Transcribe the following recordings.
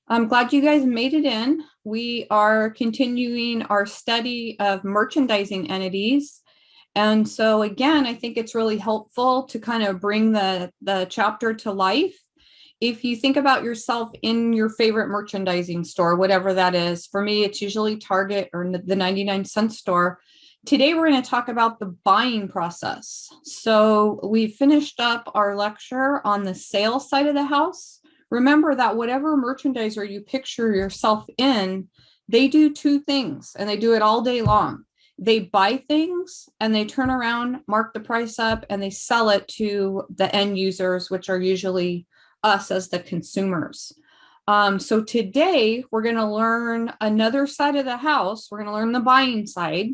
I'm glad you guys made it in. We are continuing our study of merchandising entities. And so again, I think it's really helpful to kind of bring the chapter to life. If you think about yourself in your favorite merchandising store, whatever that is, for me, it's usually Target or the 99-cent store. Today, we're going to talk about the buying process. So we finished up our lecture on the sales side of the house. Remember that whatever merchandiser you picture yourself in, they do two things and they do it all day long. They buy things and they turn around, mark the price up, and they sell it to the end users, which are usually us as the consumers. So today we're going to learn another side of the house. We're going to learn the buying side.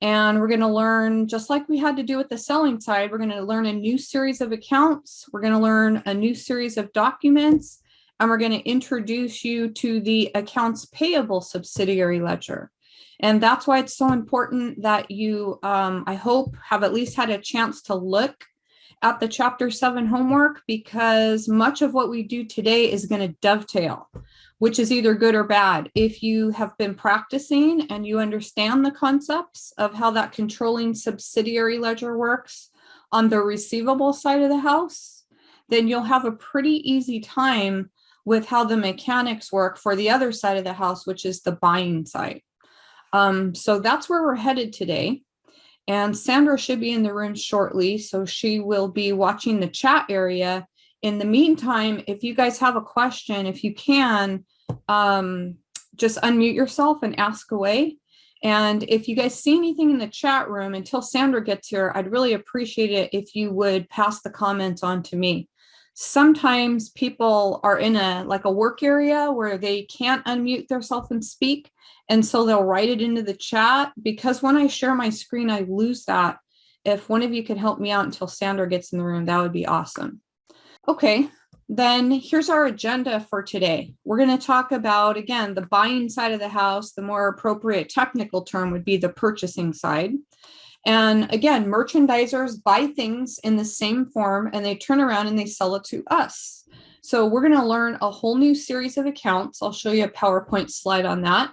And we're going to learn, just like we had to do with the selling side, we're going to learn a new series of accounts. We're going to learn a new series of documents, and we're going to introduce you to the accounts payable subsidiary ledger. And that's why it's so important that you, I hope, have at least had a chance to look at the Chapter 7 homework, because much of what we do today is going to dovetail, which is either good or bad. If you have been practicing and you understand the concepts of how that controlling subsidiary ledger works on the receivable side of the house, then you'll have a pretty easy time with how the mechanics work for the other side of the house, which is the buying side. So that's where we're headed today. And Sandra should be in the room shortly, so she will be watching the chat area. In the meantime, if you guys have a question, if you can, just unmute yourself and ask away. And if you guys see anything in the chat room until Sandra gets here, I'd really appreciate it if you would pass the comments on to me. Sometimes people are in a work area where they can't unmute themselves and speak. And so they'll write it into the chat, because when I share my screen, I lose that. If one of you could help me out until Sandra gets in the room, that would be awesome. Okay, then here's our agenda for today. We're going to talk about, again, the buying side of the house. The more appropriate technical term would be the purchasing side. And again, merchandisers buy things in the same form and they turn around and they sell it to us. So we're going to learn a whole new series of accounts. I'll show you a PowerPoint slide on that.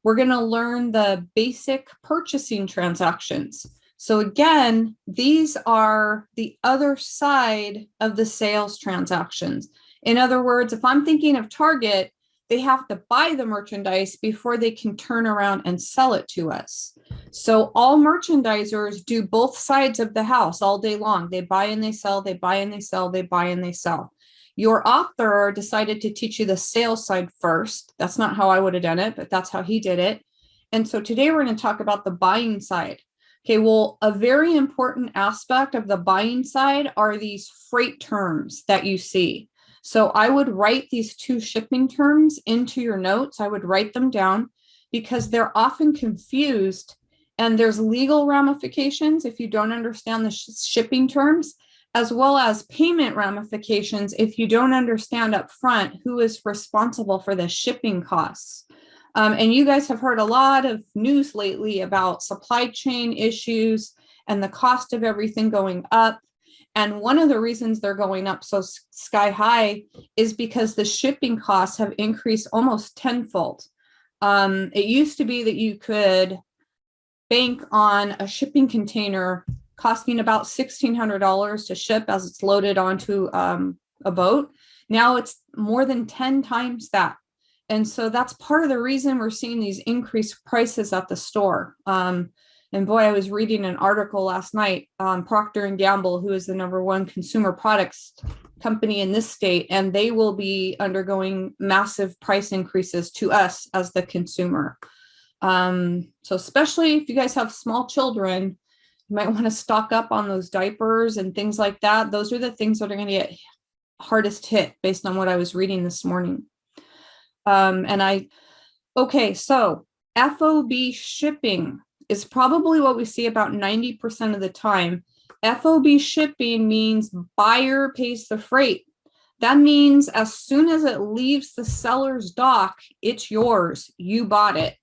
We're going to learn the basic purchasing transactions. So again, these are the other side of the sales transactions. In other words, if I'm thinking of Target, they have to buy the merchandise before they can turn around and sell it to us. So all merchandisers do both sides of the house all day long. They buy and they sell, they buy and they sell, they buy and they sell. Your author decided to teach you the sales side first. That's not how I would have done it, but that's how he did it. And so today we're going to talk about the buying side. Okay, well, a very important aspect of the buying side are these freight terms that you see. So I would write these two shipping terms into your notes. I would write them down because they're often confused, and there's legal ramifications if you don't understand the shipping terms, as well as payment ramifications if you don't understand up front who is responsible for the shipping costs. And you guys have heard a lot of news lately about supply chain issues and the cost of everything going up. And one of the reasons they're going up so sky high is because the shipping costs have increased almost tenfold. It used to be that you could bank on a shipping container costing about $1,600 to ship as it's loaded onto a boat. Now it's more than 10 times that. And so that's part of the reason we're seeing these increased prices at the store. And boy, I was reading an article last night, Procter & Gamble, who is the #1 consumer products company in this state, and they will be undergoing massive price increases to us as the consumer. So especially if you guys have small children, you might want to stock up on those diapers and things like that. Those are the things that are going to get hardest hit based on what I was reading this morning. Okay, so FOB shipping is probably what we see about 90% of the time. FOB shipping means buyer pays the freight. That means as soon as it leaves the seller's dock, it's yours. You bought it.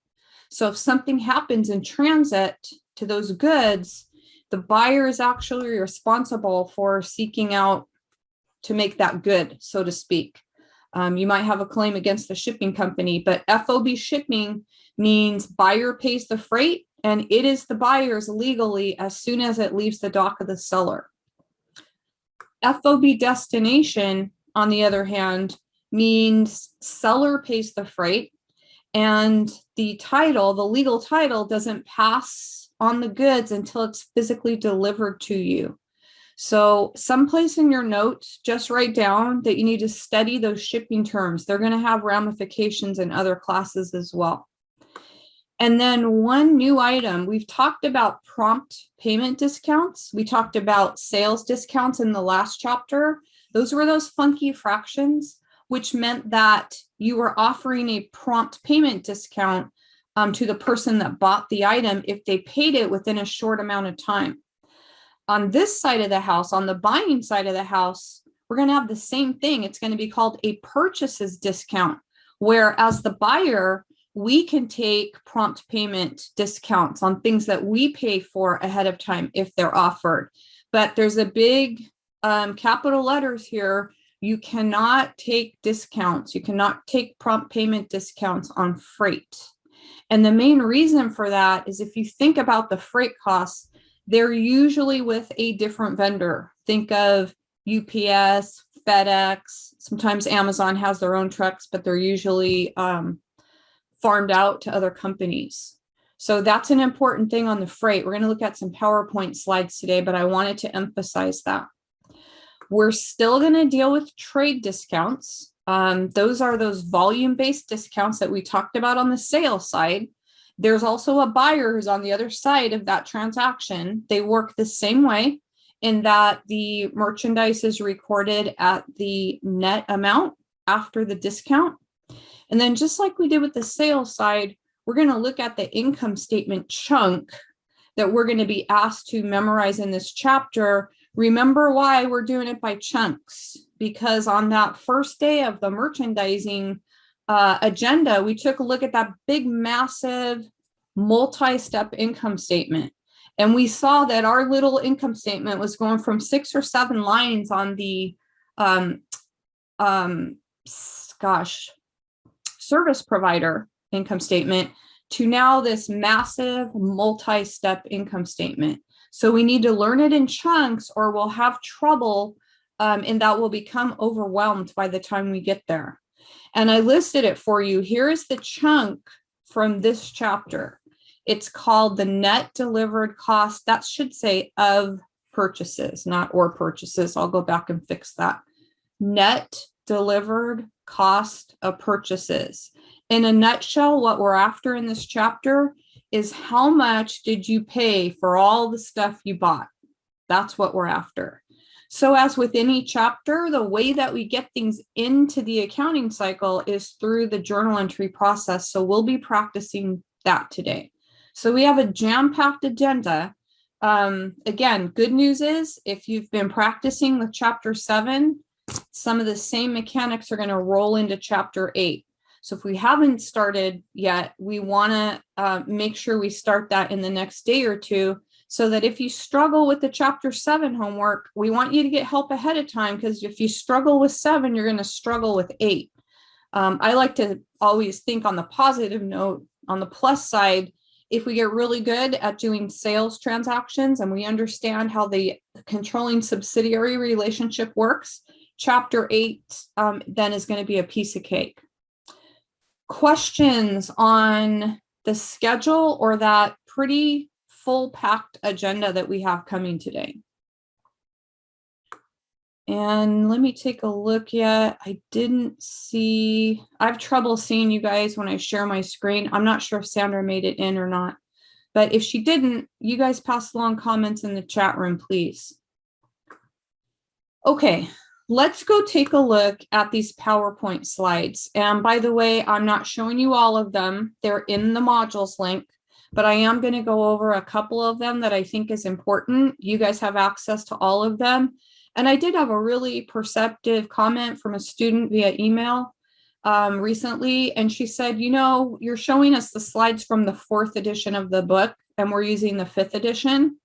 So if something happens in transit to those goods, the buyer is actually responsible for seeking out to make that good, so to speak. You might have a claim against the shipping company, but FOB shipping means buyer pays the freight and it is the buyer's legally as soon as it leaves the dock of the seller. FOB destination, on the other hand, means seller pays the freight and the title, the legal title, doesn't pass on the goods until it's physically delivered to you. So someplace in your notes, just write down that you need to study those shipping terms. They're going to have ramifications in other classes as well. And then one new item, we've talked about prompt payment discounts. We talked about sales discounts in the last chapter. Those were those funky fractions, which meant that you were offering a prompt payment discount to the person that bought the item if they paid it within a short amount of time. On this side of the house, on the buying side of the house, we're going to have the same thing. It's going to be called a purchases discount, where as the buyer, we can take prompt payment discounts on things that we pay for ahead of time if they're offered. But there's a big capital letters here. You cannot take discounts. You cannot take prompt payment discounts on freight. And the main reason for that is if you think about the freight costs, they're usually with a different vendor. Think of UPS, FedEx, sometimes Amazon has their own trucks, but they're usually farmed out to other companies. So that's an important thing on the freight. We're going to look at some PowerPoint slides today, but I wanted to emphasize that. We're still going to deal with trade discounts. Those are those volume-based discounts that we talked about on the sales side. There's also a buyer who's on the other side of that transaction. They work the same way in that the merchandise is recorded at the net amount after the discount. And then just like we did with the sales side, we're going to look at the income statement chunk that we're going to be asked to memorize in this chapter. Remember why we're doing it by chunks, because on that first day of the merchandising agenda, we took a look at that big, massive, multi-step income statement. And we saw that our little income statement was going from 6 or 7 lines on the, service provider income statement to now this massive multi-step income statement. So we need to learn it in chunks or we'll have trouble and that will become overwhelmed by the time we get there. And I listed it for you. Here is the chunk from this chapter. It's called the net delivered cost. That should say of purchases, not or purchases. I'll go back and fix that. Net delivered cost of purchases. In a nutshell, what we're after in this chapter is how much did you pay for all the stuff you bought? That's what we're after. So as with any chapter, the way that we get things into the accounting cycle is through the journal entry process. So we'll be practicing that today. So we have a jam-packed agenda. Again, good news is if you've been practicing with chapter 7, some of the same mechanics are going to roll into chapter 8. So if we haven't started yet, we want to make sure we start that in the next day or two, so that if you struggle with the chapter 7 homework, we want you to get help ahead of time, because if you struggle with 7, you're going to struggle with 8. I like to always think on the positive note, on the plus side, if we get really good at doing sales transactions and we understand how the controlling subsidiary relationship works, chapter 8 then is going to be a piece of cake. Questions on the schedule or that pretty full packed agenda that we have coming today? And let me take a look yet. I have trouble seeing you guys when I share my screen. I'm not sure if Sandra made it in or not, but if she didn't, you guys pass along comments in the chat room, please. Okay. Let's go take a look at these PowerPoint slides. And by the way, I'm not showing you all of them. They're in the modules link, but I am going to go over a couple of them that I think is important. You guys have access to all of them. And I did have a really perceptive comment from a student via email recently. And she said, you know, you're showing us the slides from the 4th edition of the book, and we're using the 5th edition.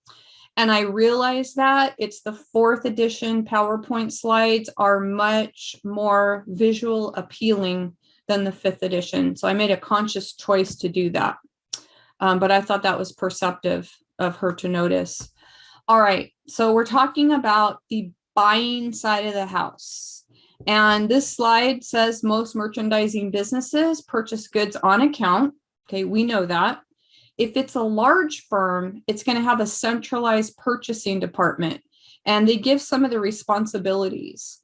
And I realize that it's the 4th edition PowerPoint slides are much more visual appealing than the 5th edition. So I made a conscious choice to do that. But I thought that was perceptive of her to notice. All right, so we're talking about the buying side of the house. And this slide says most merchandising businesses purchase goods on account. Okay, we know that. If it's a large firm, it's going to have a centralized purchasing department, and they give some of the responsibilities.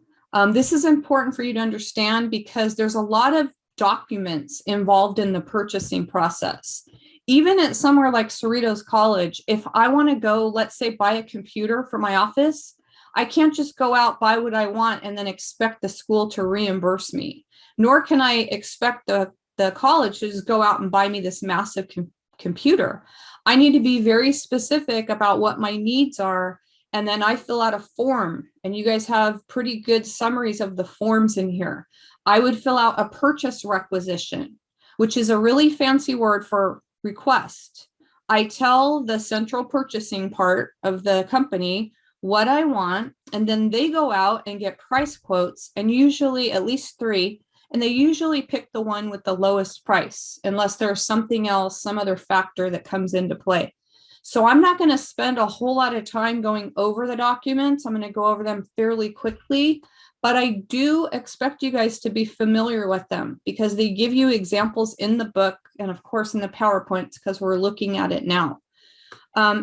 This is important for you to understand because there's a lot of documents involved in the purchasing process. Even at somewhere like Cerritos College, if I want to go, let's say, buy a computer for my office, I can't just go out, buy what I want, and then expect the school to reimburse me. Nor can I expect the college to just go out and buy me this massive computer. I need to be very specific about what my needs are. And then I fill out a form, and you guys have pretty good summaries of the forms in here. I would fill out a purchase requisition, which is a really fancy word for request. I tell the central purchasing part of the company what I want, and then they go out and get price quotes, and usually at least 3, and they usually pick the one with the lowest price, unless there's something else, some other factor that comes into play. So I'm not going to spend a whole lot of time going over the documents. I'm going to go over them fairly quickly, but I do expect you guys to be familiar with them because they give you examples in the book and of course in the PowerPoints because we're looking at it now.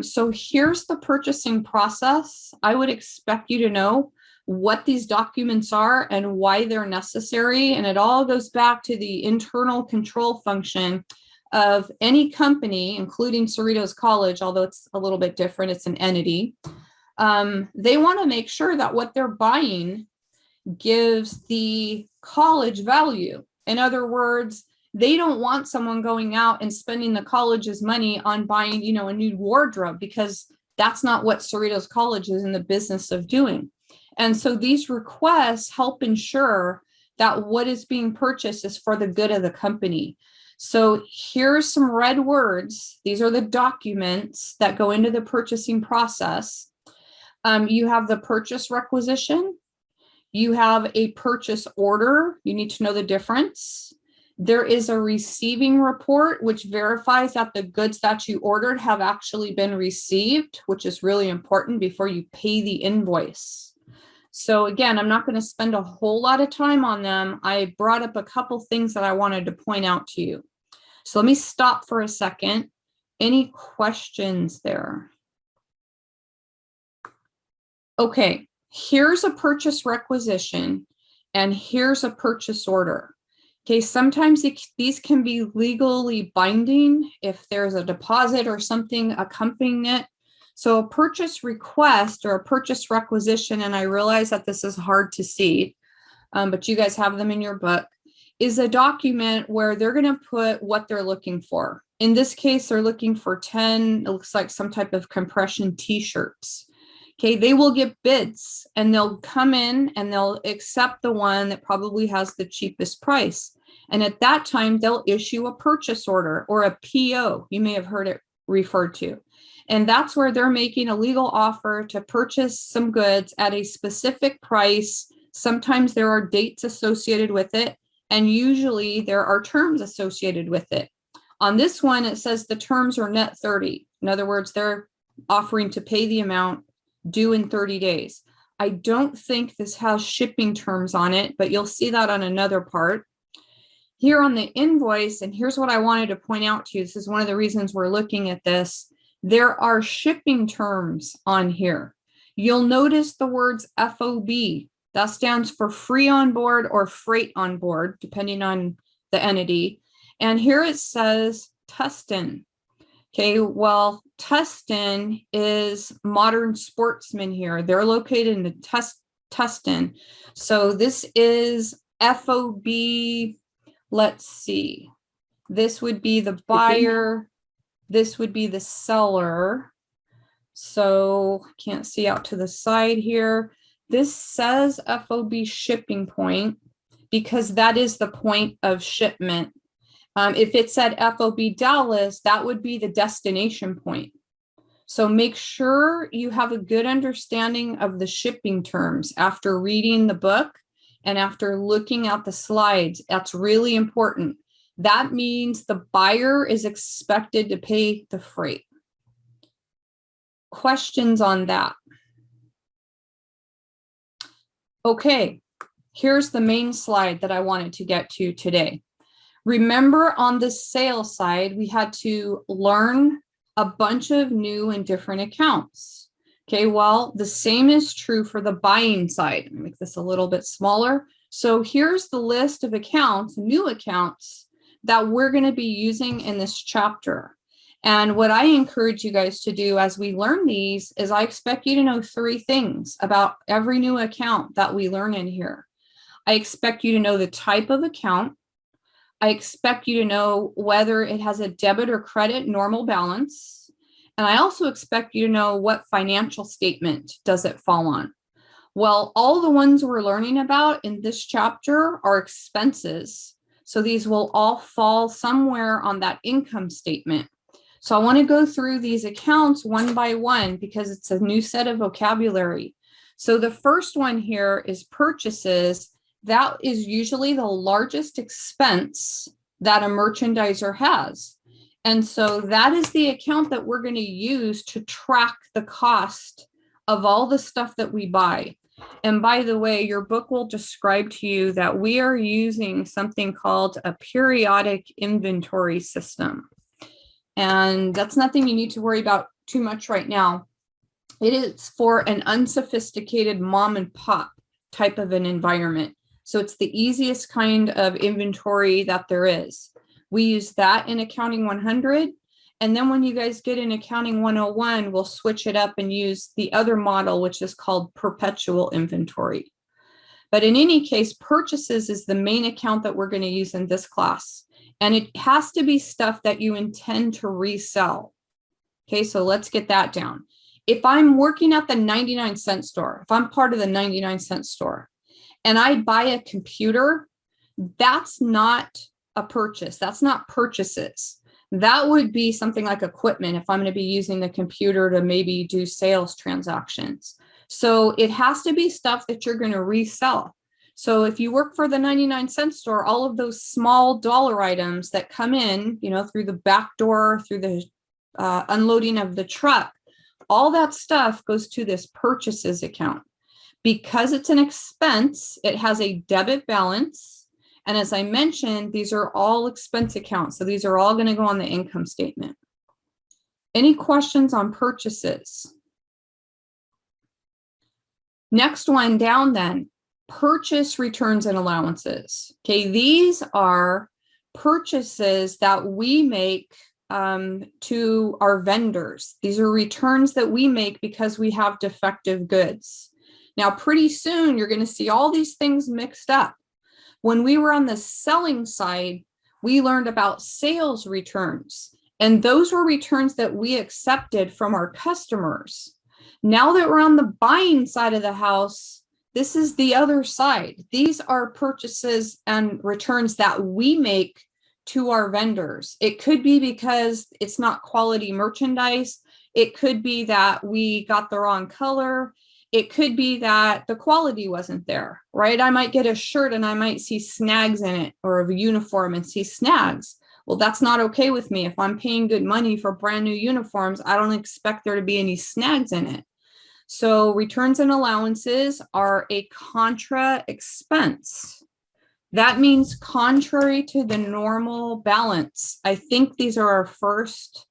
So here's the purchasing process. I would expect you to know what these documents are and why they're necessary. And it all goes back to the internal control function of any company, including Cerritos College, although it's a little bit different, it's an entity. They want to make sure that what they're buying gives the college value. In other words, they don't want someone going out and spending the college's money on buying, a new wardrobe, because that's not what Cerritos College is in the business of doing. And so these requests help ensure that what is being purchased is for the good of the company. So here's some red words. These are the documents that go into the purchasing process. You have the purchase requisition. You have a purchase order. You need to know the difference. There is a receiving report, which verifies that the goods that you ordered have actually been received, which is really important before you pay the invoice. So again, I'm not going to spend a whole lot of time on them. I brought up a couple things that I wanted to point out to you. So let me stop for a second. Any questions there? Okay, here's a purchase requisition and here's a purchase order. Okay, sometimes these can be legally binding if there's a deposit or something accompanying it. So a purchase request or a purchase requisition, and I realize that this is hard to see, but you guys have them in your book, is a document where they're going to put what they're looking for. In this case, they're looking for 10, it looks like some type of compression t-shirts. Okay, they will get bids and they'll come in and they'll accept the one that probably has the cheapest price. And at that time, they'll issue a purchase order or a PO. You may have heard it referred to. And that's where they're making a legal offer to purchase some goods at a specific price. Sometimes there are dates associated with it, and usually there are terms associated with it. On this one, it says the terms are net 30. In other words, they're offering to pay the amount due in 30 days. I don't think this has shipping terms on it, but you'll see that on another part. Here on the invoice, and here's what I wanted to point out to you. This is one of the reasons we're looking at this. There are shipping terms on here. You'll notice the words FOB. That stands for free on board or freight on board, depending on the entity. And here it says Tustin. Okay, well, Tustin is Modern Sportsman here. They're located in the Tustin. So this is FOB. Let's see. This would be the buyer. This would be the seller. So I can't see out to the side here. This says FOB shipping point because that is the point of shipment. If it said FOB Dallas, that would be the destination point. So make sure you have a good understanding of the shipping terms after reading the book and after looking at the slides. That's really important. That means the buyer is expected to pay the freight. Questions on that? Okay, here's the main slide that I wanted to get to today. Remember, on the sales side, we had to learn a bunch of new and different accounts. Okay, well, the same is true for the buying side. Let me make this a little bit smaller. So here's the list of accounts, new accounts, that we're going to be using in this chapter. And what I encourage you guys to do as we learn these is I expect you to know 3 things about every new account that we learn in here. I expect you to know the type of account. I expect you to know whether it has a debit or credit normal balance. And I also expect you to know what financial statement does it fall on. Well, all the ones we're learning about in this chapter are expenses. So these will all fall somewhere on that income statement. So I want to go through these accounts one by one because it's a new set of vocabulary. So the first one here is purchases. That is usually the largest expense that a merchandiser has. And so that is the account that we're going to use to track the cost of all the stuff that we buy. And by the way, your book will describe to you that we are using something called a periodic inventory system. And that's nothing you need to worry about too much right now. It is for an unsophisticated mom and pop type of an environment. So it's the easiest kind of inventory that there is. We use that in Accounting 100. And then when you guys get in Accounting 101, we'll switch it up and use the other model, which is called perpetual inventory. But in any case, purchases is the main account that we're going to use in this class. And it has to be stuff that you intend to resell. Okay, so let's get that down. If I'm working at the 99-cent store, if I'm part of the 99-cent store, and I buy a computer, that's not a purchase. That's not purchases. That would be something like equipment if I'm going to be using the computer to maybe do sales transactions. So it has to be stuff that you're going to resell. So if you work for the 99-cent store, all of those small dollar items that come in, you know, through the back door, through the unloading of the truck, all that stuff goes to this purchases account. Because it's an expense, it has a debit balance. And as I mentioned, these are all expense accounts. So these are all going to go on the income statement. Any questions on purchases? Next one down then, purchase returns and allowances. Okay, these are purchases that we make to our vendors. These are returns that we make because we have defective goods. Now, pretty soon, you're going to see all these things mixed up. When we were on the selling side, we learned about sales returns, and those were returns that we accepted from our customers. Now that we're on the buying side of the house, this is the other side. These are purchases and returns that we make to our vendors. It could be because it's not quality merchandise. It could be that we got the wrong color. It could be that the quality wasn't there, right? I might get a shirt and I might see snags in it, or a uniform and see snags. Well, that's not okay with me. If I'm paying good money for brand new uniforms, I don't expect there to be any snags in it. So returns and allowances are a contra expense. That means contrary to the normal balance. I think these are our first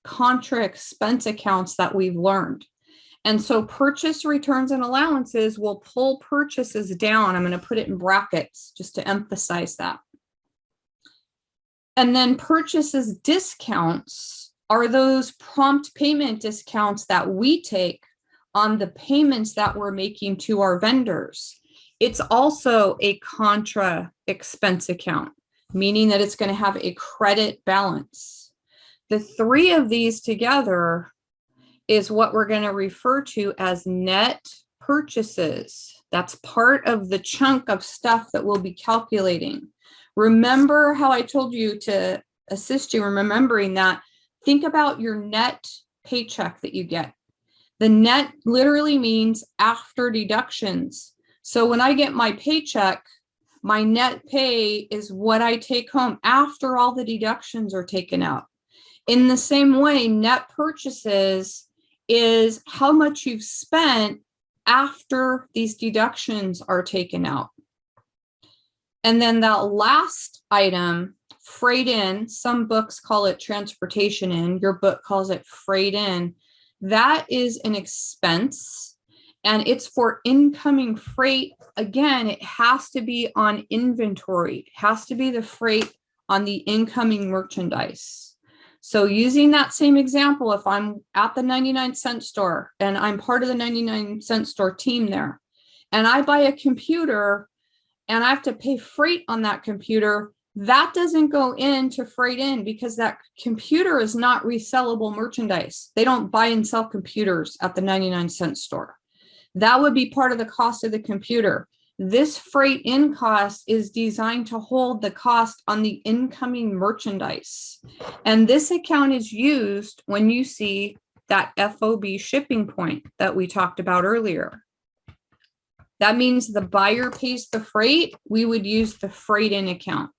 contra expense accounts that we've learned. And so purchase returns and allowances will pull purchases down. I'm going to put it in brackets just to emphasize that. And then purchases discounts are those prompt payment discounts that we take on the payments that we're making to our vendors. It's also a contra expense account, meaning that it's going to have a credit balance. The 3 of these together is what we're going to refer to as net purchases. That's part of the chunk of stuff that we'll be calculating. Remember how I told you to assist you in remembering that. Think about your net paycheck that you get. The net literally means after deductions. So when I get my paycheck, my net pay is what I take home after all the deductions are taken out. In the same way, net purchases is how much you've spent after these deductions are taken out. And then that last item, freight in, some books call it transportation in, your book calls it freight in. That is an expense, and it's for incoming freight. Again, it has to be on inventory. It has to be the freight on the incoming merchandise. So using that same example, if I'm at the 99-cent store and I'm part of the 99-cent store team there, and I buy a computer and I have to pay freight on that computer, that doesn't go into freight in because that computer is not resellable merchandise. They don't buy and sell computers at the 99-cent store. That would be part of the cost of the computer. This freight in cost is designed to hold the cost on the incoming merchandise. And this account is used when you see that FOB shipping point that we talked about earlier. That means the buyer pays the freight. We would use the freight in account.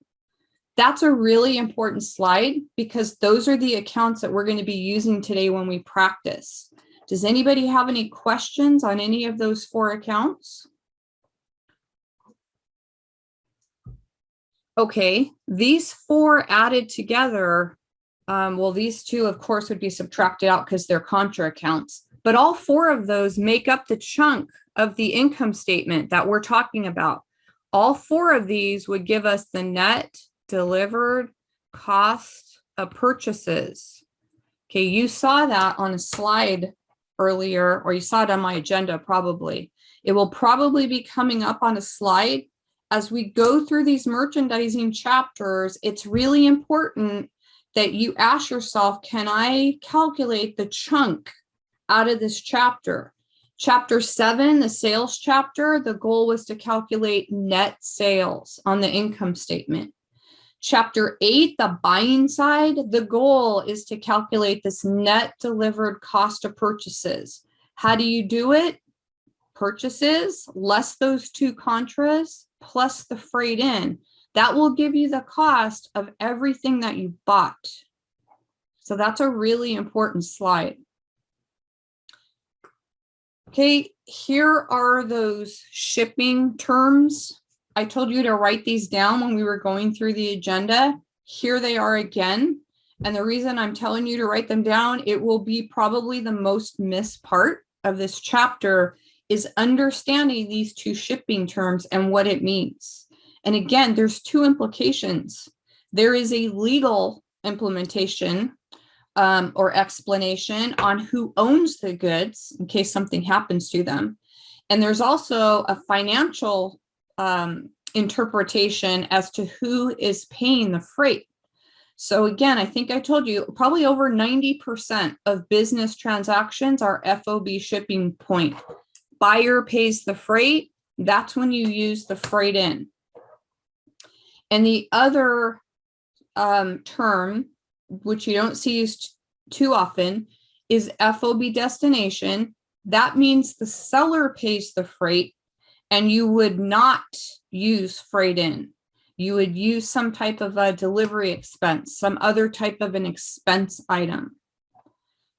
That's a really important slide because those are the accounts that we're going to be using today when we practice. Does anybody have any questions on any of those 4 accounts? Okay, these 4 added together, well, these 2, of course, would be subtracted out because they're contra accounts, but all 4 of those make up the chunk of the income statement that we're talking about. All 4 of these would give us the net delivered cost of purchases. Okay, you saw that on a slide earlier, or you saw it on my agenda probably. It will probably be coming up on a slide. As we go through these merchandising chapters, it's really important that you ask yourself, can I calculate the chunk out of this chapter? Chapter 7, the sales chapter, the goal was to calculate net sales on the income statement. Chapter 8, the buying side, the goal is to calculate this net delivered cost of purchases. How do you do it? Purchases, less those 2 contras, plus the freight in. That will give you the cost of everything that you bought. So that's a really important slide. Okay, here are those shipping terms. I told you to write these down when we were going through the agenda. Here they are again. And the reason I'm telling you to write them down, it will be probably the most missed part of this chapter, is understanding these 2 shipping terms and what it means. And again, there's 2 implications. There is a legal implementation or explanation on who owns the goods in case something happens to them. And there's also a financial interpretation as to who is paying the freight. So again, I think I told you probably over 90% of business transactions are FOB shipping point. Buyer pays the freight. That's when you use the freight in. And the other term, which you don't see used too often, is FOB destination. That means the seller pays the freight, and you would not use freight in. You would use some type of a delivery expense, some other type of an expense item.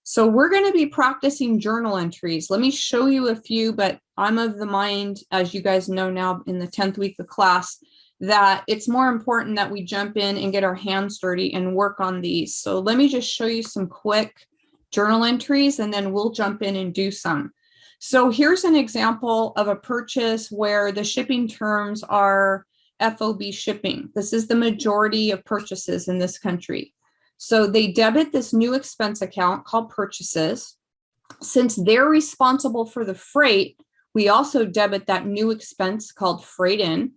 So we're going to be practicing journal entries. Let me show you a few, but I'm of the mind, as you guys know now in the 10th week of class, that it's more important that we jump in and get our hands dirty and work on these. So let me just show you some quick journal entries, and then we'll jump in and do some. So here's an example of a purchase where the shipping terms are FOB shipping. This is the majority of purchases in this country. So they debit this new expense account called purchases. Since they're responsible for the freight, we also debit that new expense called freight in.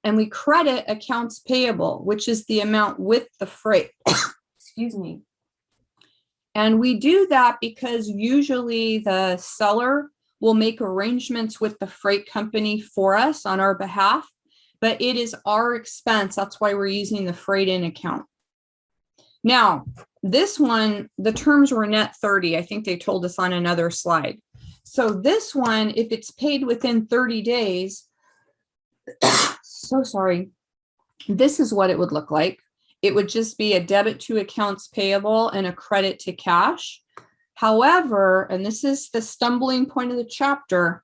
And we credit accounts payable, which is the amount with the freight. Excuse me. And we do that because usually the seller will make arrangements with the freight company for us on our behalf, but it is our expense. That's why we're using the freight in account. Now, this one, the terms were net 30. I think they told us on another slide. So this one, if it's paid within 30 days, so sorry, this is what it would look like. It would just be a debit to accounts payable and a credit to cash. However, and this is the stumbling point of the chapter,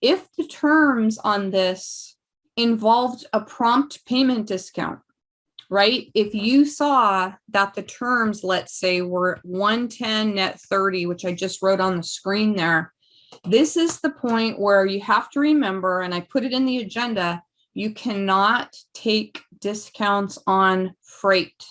if the terms on this involved a prompt payment discount, right? If you saw that the terms, let's say, were 110 net 30, which I just wrote on the screen there, this is the point where you have to remember, and I put it in the agenda, you cannot take discounts on freight.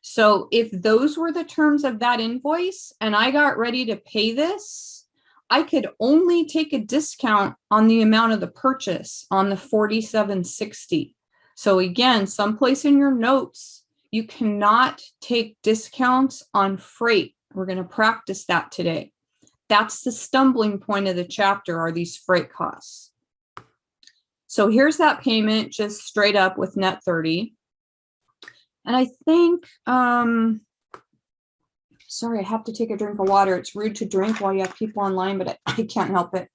So if those were the terms of that invoice and I got ready to pay this, I could only take a discount on the amount of the purchase on the $47.60. So again, someplace in your notes, you cannot take discounts on freight. We're going to practice that today. That's the stumbling point of the chapter, are these freight costs. So here's that payment just straight up with net 30. And I think, sorry, I have to take a drink of water. It's rude to drink while you have people online, but I can't help it.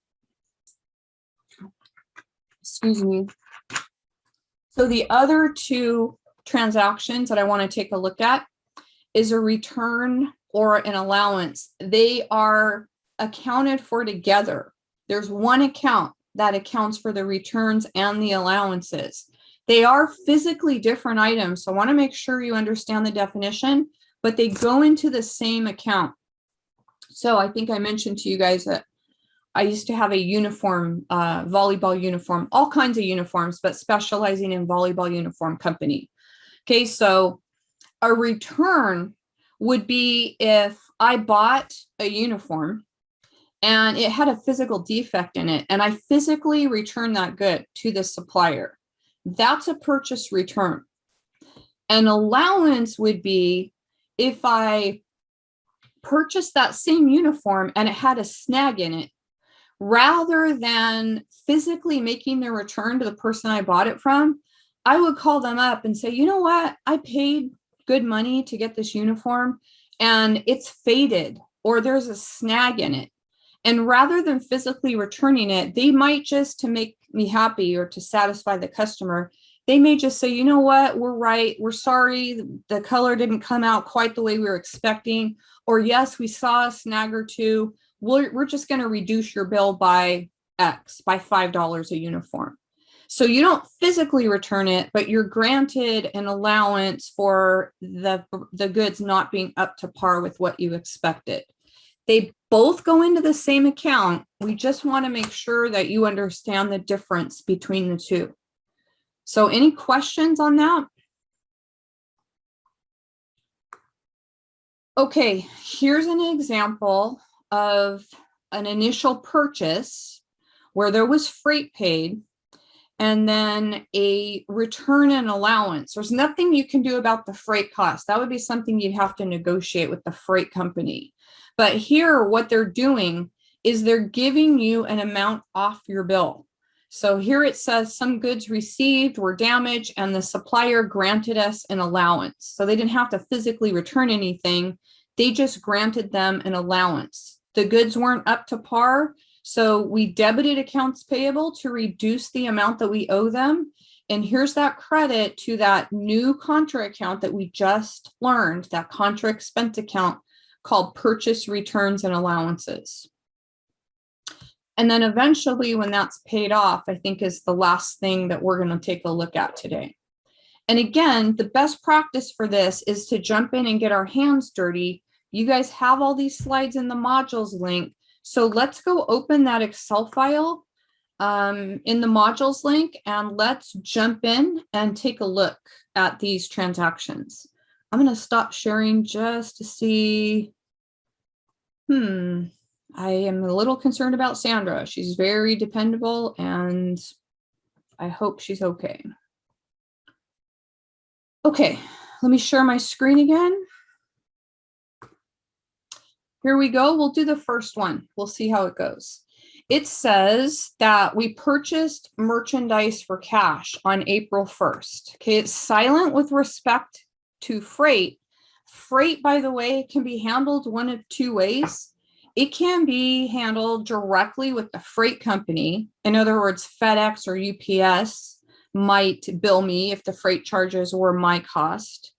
Excuse me. So the other two transactions that I want to take a look at is a return or an allowance. They are accounted for together. There's one account that accounts for the returns and the allowances. They are physically different items, so I want to make sure you understand the definition, but they go into the same account. So I think I mentioned to you guys that I used to have a uniform, volleyball uniform, all kinds of uniforms, but specializing in volleyball uniform company. Okay, so a return would be if I bought a uniform and it had a physical defect in it, and I physically returned that good to the supplier. That's a purchase return. An allowance would be if I purchased that same uniform and it had a snag in it. Rather than physically making the return to the person I bought it from, I would call them up and say, you know what, I paid good money to get this uniform and it's faded or there's a snag in it. And rather than physically returning it, they might just, to make me happy or to satisfy the customer, they may just say, you know what, we're right, we're sorry, the color didn't come out quite the way we were expecting, or yes, we saw a snag or two, we're just going to reduce your bill by X, by $5 a uniform. So you don't physically return it, but you're granted an allowance for the goods not being up to par with what you expected. They both go into the same account. We just want to make sure that you understand the difference between the two. So any questions on that? Okay, here's an example of an initial purchase where there was freight paid and then a return and allowance. There's nothing you can do about the freight cost. That would be something you'd have to negotiate with the freight company. But here, what they're doing is they're giving you an amount off your bill. So here it says some goods received were damaged and the supplier granted us an allowance. So they didn't have to physically return anything. They just granted them an allowance. The goods weren't up to par, so we debited accounts payable to reduce the amount that we owe them. And here's that credit to that new contra account that we just learned, that contra expense account called purchase returns and allowances. And then eventually when that's paid off, I think is the last thing that we're going to take a look at today. And again, the best practice for this is to jump in and get our hands dirty. You guys have all these slides in the modules link. So let's go open that Excel file in the modules link and let's jump in and take a look at these transactions. I'm going to stop sharing just to see. I am a little concerned about Sandra. She's very dependable and I hope she's okay. Okay, let me share my screen again. Here we go. We'll do the first one. We'll see how it goes. It says that we purchased merchandise for cash on April 1st. Okay, it's silent with respect to freight. Freight, by the way, can be handled one of two ways. It can be handled directly with the freight company. In other words, FedEx or UPS might bill me if the freight charges were my cost.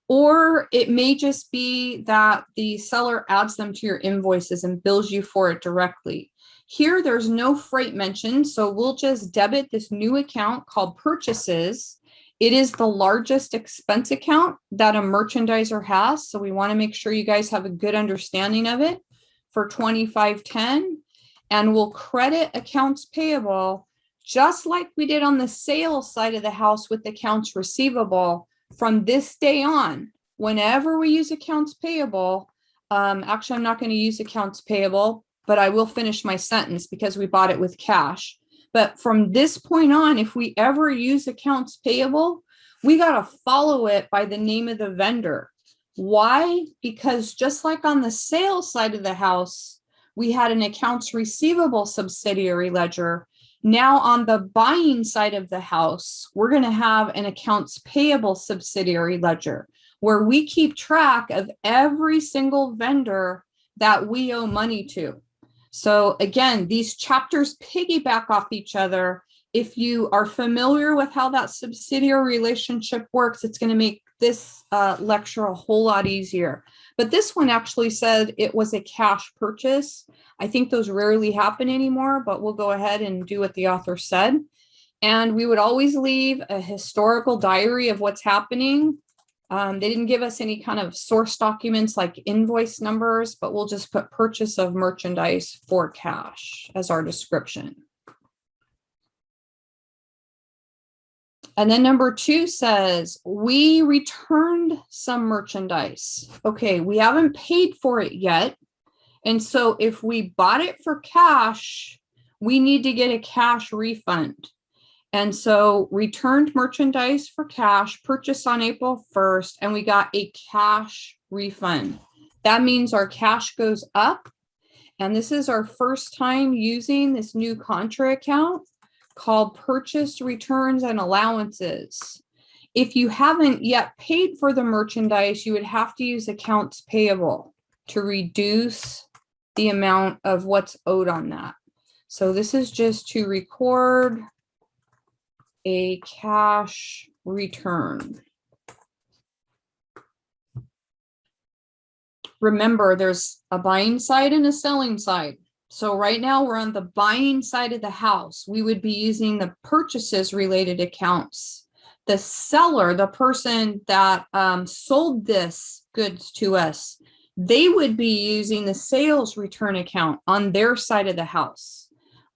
Or it may just be that the seller adds them to your invoices and bills you for it directly. Here, there's no freight mentioned, so we'll just debit this new account called purchases. It is the largest expense account that a merchandiser has, so we want to make sure you guys have a good understanding of it for 2510. And we'll credit accounts payable just like we did on the sales side of the house with accounts receivable. From this day on, whenever we use accounts payable, actually, I'm not going to use accounts payable, but I will finish my sentence because we bought it with cash. But from this point on, if we ever use accounts payable, we got to follow it by the name of the vendor. Why? Because just like on the sales side of the house, we had an accounts receivable subsidiary ledger. Now on the buying side of the house, we're going to have an accounts payable subsidiary ledger where we keep track of every single vendor that we owe money to. So again, these chapters piggyback off each other. If you are familiar with how that subsidiary relationship works, it's going to make this lecture a whole lot easier. But this one actually said it was a cash purchase. I think those rarely happen anymore, but we'll go ahead and do what the author said. And we would always leave a historical diary of what's happening. They didn't give us any kind of source documents like invoice numbers, but we'll just put purchase of merchandise for cash as our description. And then number 2 says, we returned some merchandise. Okay, we haven't paid for it yet. And so if we bought it for cash, we need to get a cash refund. And so returned merchandise for cash, purchased on April 1st, and we got a cash refund. That means our cash goes up. And this is our first time using this new contra account called purchased returns and allowances. If you haven't yet paid for the merchandise, you would have to use accounts payable to reduce the amount of what's owed on that. So this is just to record a cash return. Remember, there's a buying side and a selling side. So right now we're on the buying side of the house. We would be using the purchases related accounts. The seller, the person that sold this goods to us, they would be using the sales return account on their side of the house.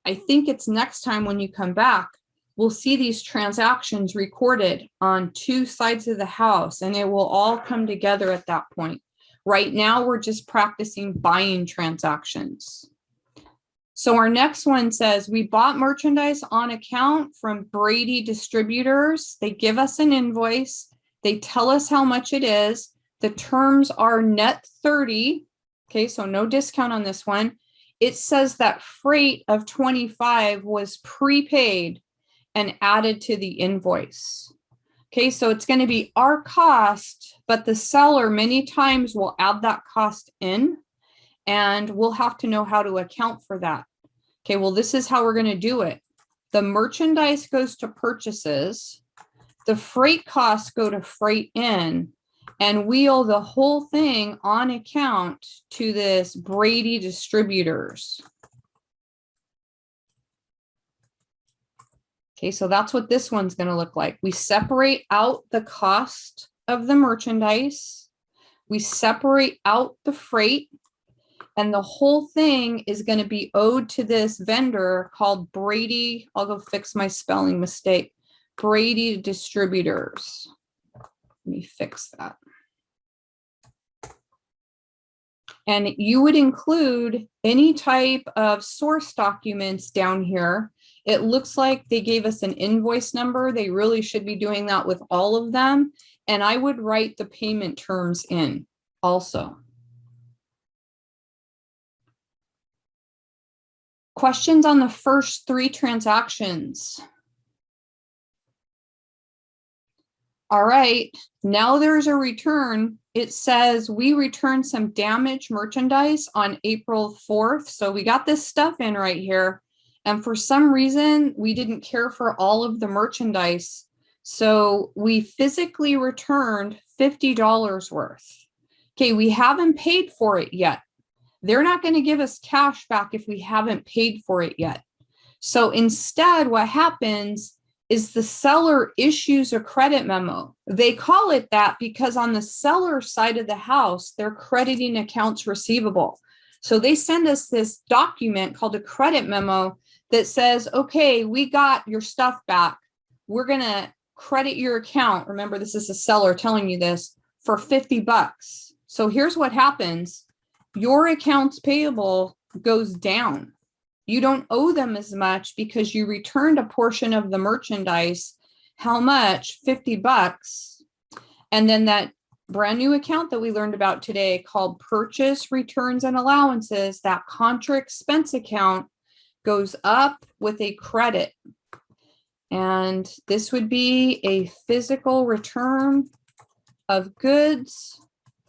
I think it's next time when you come back, we'll see these transactions recorded on two sides of the house, and it will all come together at that point. Right now, we're just practicing buying transactions. So our next one says, we bought merchandise on account from Brady Distributors. They give us an invoice. They tell us how much it is. The terms are net 30. Okay, so no discount on this one. It says that freight of 25 was prepaid and added to the invoice. Okay, so it's going to be our cost, but the seller many times will add that cost in, and we'll have to know how to account for that. Okay, well, this is how we're going to do it. The merchandise goes to purchases, the freight costs go to freight in, and we owe the whole thing on account to this Brady Distributors. Okay, so that's what this one's going to look like. We separate out the cost of the merchandise. We separate out the freight. And the whole thing is going to be owed to this vendor called Brady. I'll go fix my spelling mistake. Brady Distributors. Let me fix that. And you would include any type of source documents down here. It looks like they gave us an invoice number. They really should be doing that with all of them. And I would write the payment terms in also. Questions on the first three transactions? All right, now there's a return. It says we returned some damaged merchandise on April 4th. So we got this stuff in right here. And for some reason, we didn't care for all of the merchandise. So we physically returned $50 worth. Okay, we haven't paid for it yet. They're not going to give us cash back if we haven't paid for it yet. So instead, what happens is the seller issues a credit memo. They call it that because on the seller side of the house, they're crediting accounts receivable. So they send us this document called a credit memo that says, okay, we got your stuff back. We're going to credit your account. Remember, this is the seller telling you this for $50. So here's what happens. Your accounts payable goes down. You don't owe them as much because you returned a portion of the merchandise. How much? $50. And then that brand new account that we learned about today called purchase returns and allowances, that contra expense account goes up with a credit. And this would be a physical return of goods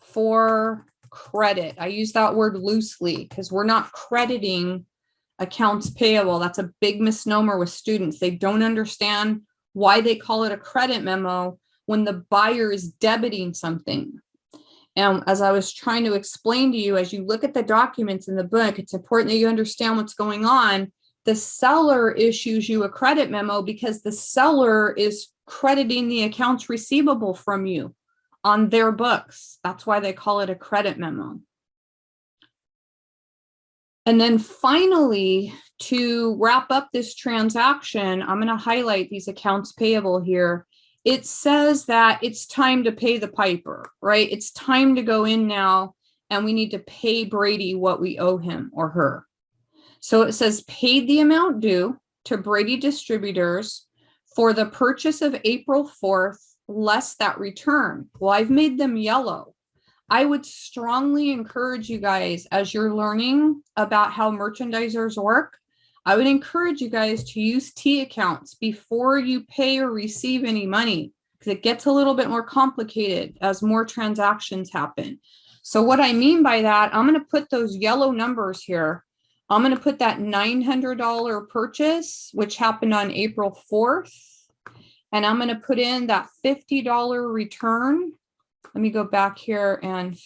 for credit. I use that word loosely because we're not crediting accounts payable. That's a big misnomer with students. They don't understand why they call it a credit memo when the buyer is debiting something. And as I was trying to explain to you, as you look at the documents in the book, it's important that you understand what's going on. The seller issues you a credit memo because the seller is crediting the accounts receivable from you on their books. That's why they call it a credit memo. And then finally, to wrap up this transaction, I'm going to highlight these accounts payable here. It says that it's time to pay the piper, right? It's time to go in now, and we need to pay Brady what we owe him or her. So it says paid the amount due to Brady Distributors for the purchase of April 4th, less that return. Well, I've made them yellow. I would strongly encourage you guys, as you're learning about how merchandisers work, I would encourage you guys to use T accounts before you pay or receive any money, because it gets a little bit more complicated as more transactions happen. So what I mean by that, I'm going to put those yellow numbers here. I'm going to put that $900 purchase, which happened on April 4th. And I'm going to put in that $50 return. Let me go back here and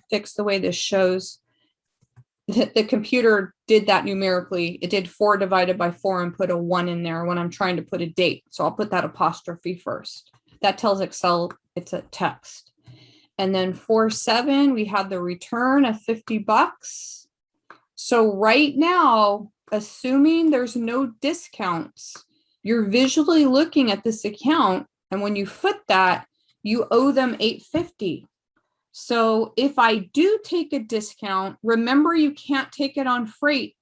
fix the way this shows. The computer did that numerically. It did 4 divided by 4 and put a 1 in there when I'm trying to put a date. So I'll put that apostrophe first. That tells Excel it's a text. And then 4/7, we had the return of $50. So right now, assuming there's no discounts, you're visually looking at this account. And when you foot that, you owe them $850. So if I do take a discount, remember you can't take it on freight.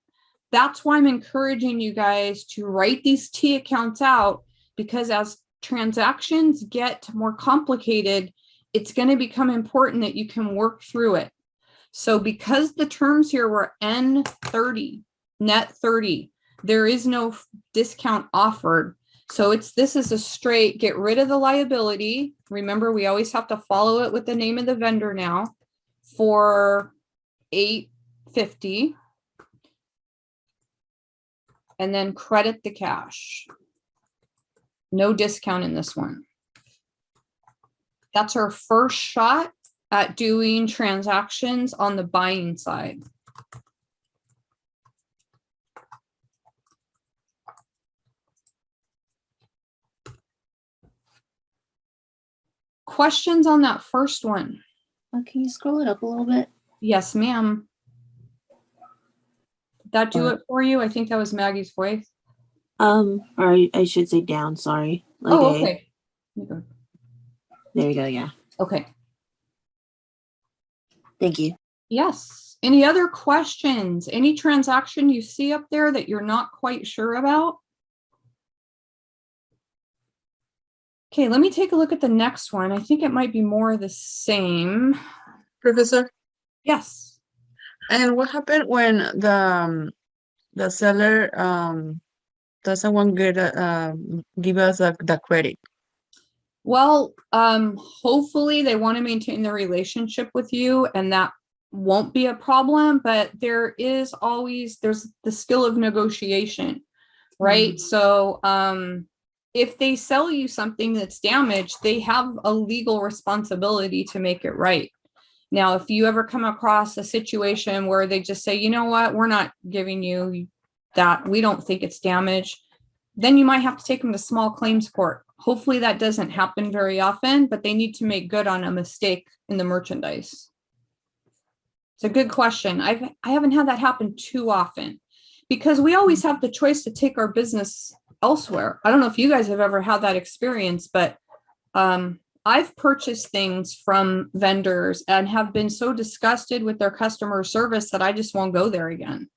That's why I'm encouraging you guys to write these T accounts out, because as transactions get more complicated, it's going to become important that you can work through it. So because the terms here were N30, net 30, there is no discount offered. So this is a straight get rid of the liability. Remember, we always have to follow it with the name of the vendor now for $850. And then credit the cash. No discount in this one. That's our first shot at doing transactions on the buying side. Questions on that first one? Can you scroll it up a little bit? Yes, ma'am. Did that do it for you? I think that was Maggie's voice. Or I should say down, sorry. Like okay. There you go, yeah. Okay. Thank you. Yes. Any other questions? Any transaction you see up there that you're not quite sure about? Okay, let me take a look at the next one. I think it might be more the same. Professor? Yes. And what happened when the seller doesn't want to give us the credit? Well, hopefully they want to maintain their relationship with you and that won't be a problem, but there's the skill of negotiation, right? So, if they sell you something that's damaged, they have a legal responsibility to make it right. Now, if you ever come across a situation where they just say, you know what, we're not giving you that, we don't think it's damaged, then you might have to take them to small claims court. Hopefully that doesn't happen very often, but they need to make good on a mistake in the merchandise. It's a good question. I haven't had that happen too often because we always have the choice to take our business elsewhere. I don't know if you guys have ever had that experience, but I've purchased things from vendors and have been so disgusted with their customer service that I just won't go there again.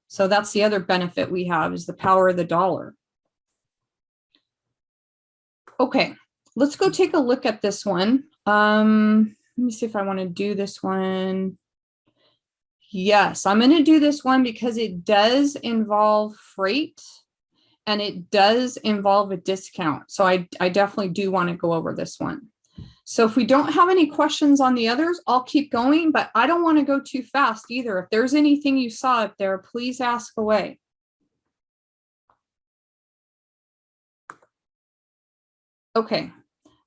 So that's the other benefit we have, is the power of the dollar. Okay, let's go take a look at this one. Let me see if I want to do this one. Yes, I'm going to do this one because it does involve freight and it does involve a discount. So I definitely do want to go over this one. So if we don't have any questions on the others, I'll keep going, but I don't want to go too fast either. If there's anything you saw up there, please ask away. Okay.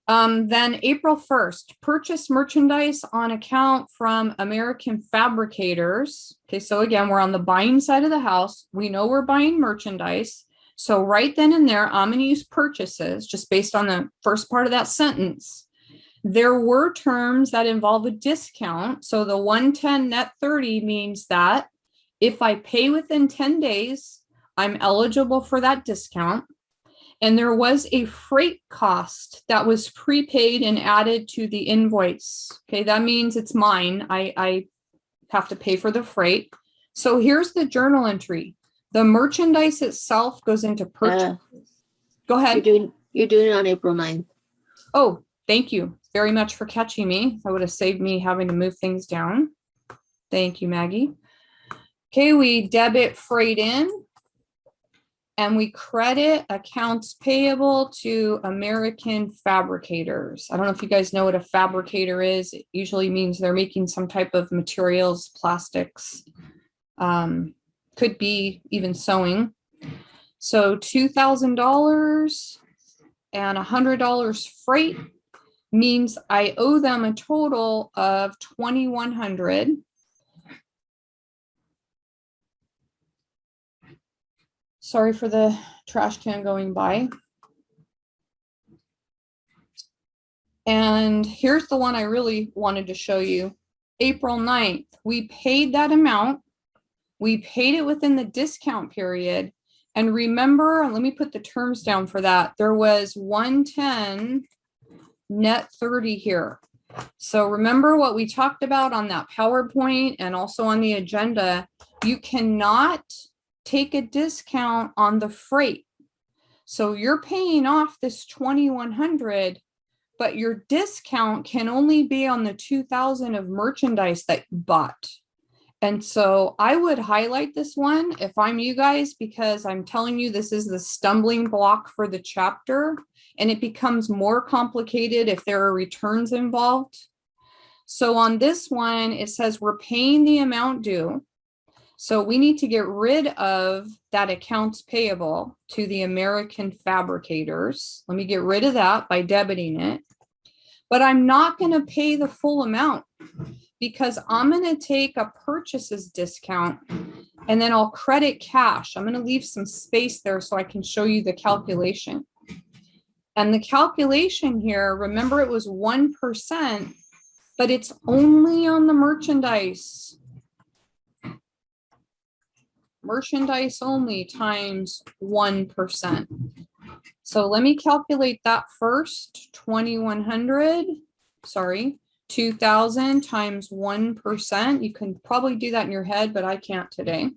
Then April 1st, purchase merchandise on account from American fabricators. Okay, so again, we're on the buying side of the house. We know we're buying merchandise. So right then and there, I'm going to use purchases just based on the first part of that sentence. There were terms that involve a discount. So the 110 net 30 means that if I pay within 10 days, I'm eligible for that discount. And there was a freight cost that was prepaid and added to the invoice. Okay, that means it's mine. I have to pay for the freight. So here's the journal entry. The merchandise itself goes into purchase. Go ahead. You're doing it on April 9th. Oh, thank you very much for catching me. That would have saved me having to move things down. Thank you, Maggie. Okay, we debit freight in. And we credit accounts payable to American fabricators. I don't know if you guys know what a fabricator is. It usually means they're making some type of materials, plastics, could be even sewing. So $2,000 and $100 freight means I owe them a total of $2,100. Sorry for the trash can going by. And here's the one I really wanted to show you. April 9th, we paid that amount. We paid it within the discount period. And remember, let me put the terms down for that. There was 110 net 30 here. So remember what we talked about on that PowerPoint and also on the agenda. You cannot take a discount on the freight. So you're paying off this $2,100, but your discount can only be on the $2,000 of merchandise that you bought. And so I would highlight this one if I'm you guys, because I'm telling you, this is the stumbling block for the chapter, and it becomes more complicated if there are returns involved. So on this one, it says we're paying the amount due. So we need to get rid of that accounts payable to the American fabricators. Let me get rid of that by debiting it. But I'm not going to pay the full amount because I'm going to take a purchases discount and then I'll credit cash. I'm going to leave some space there so I can show you the calculation. And the calculation here, remember it was 1%, but it's only on the merchandise. Merchandise only times 1%. So let me calculate that first. 2,100, sorry, 2,000 times 1%. You can probably do that in your head, but I can't today.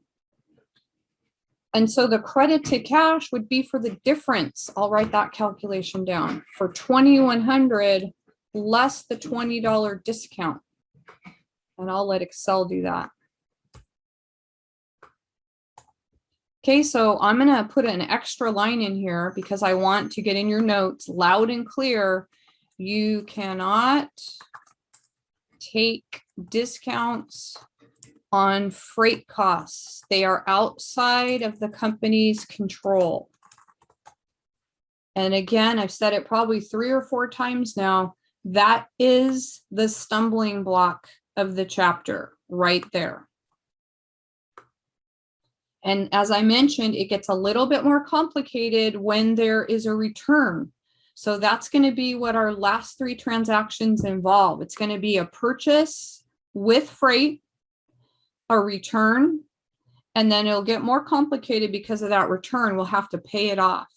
And so the credit to cash would be for the difference. I'll write that calculation down for 2,100 less the $20 discount. And I'll let Excel do that. Okay, so I'm going to put an extra line in here because I want to get in your notes loud and clear. You cannot take discounts on freight costs. They are outside of the company's control. And again, I've said it probably 3 or 4 times now. That is the stumbling block of the chapter right there. And as I mentioned, it gets a little bit more complicated when there is a return. So that's going to be what our last 3 transactions involve. It's going to be a purchase with freight, a return, and then it'll get more complicated because of that return. We'll have to pay it off.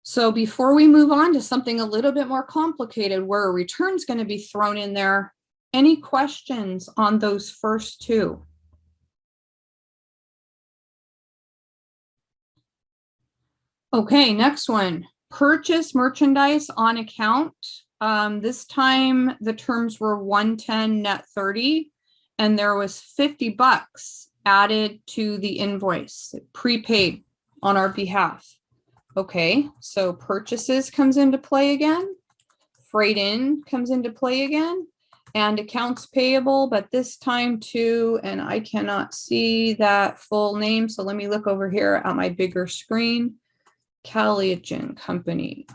So before we move on to something a little bit more complicated where a return is going to be thrown in there, any questions on those first 2? Okay, next one, purchase merchandise on account. This time the terms were 110 net 30, and there was $50 added to the invoice, prepaid on our behalf. Okay, so purchases comes into play again, freight in comes into play again, and accounts payable, but this time too, and I cannot see that full name, so let me look over here at my bigger screen. Caligen Company.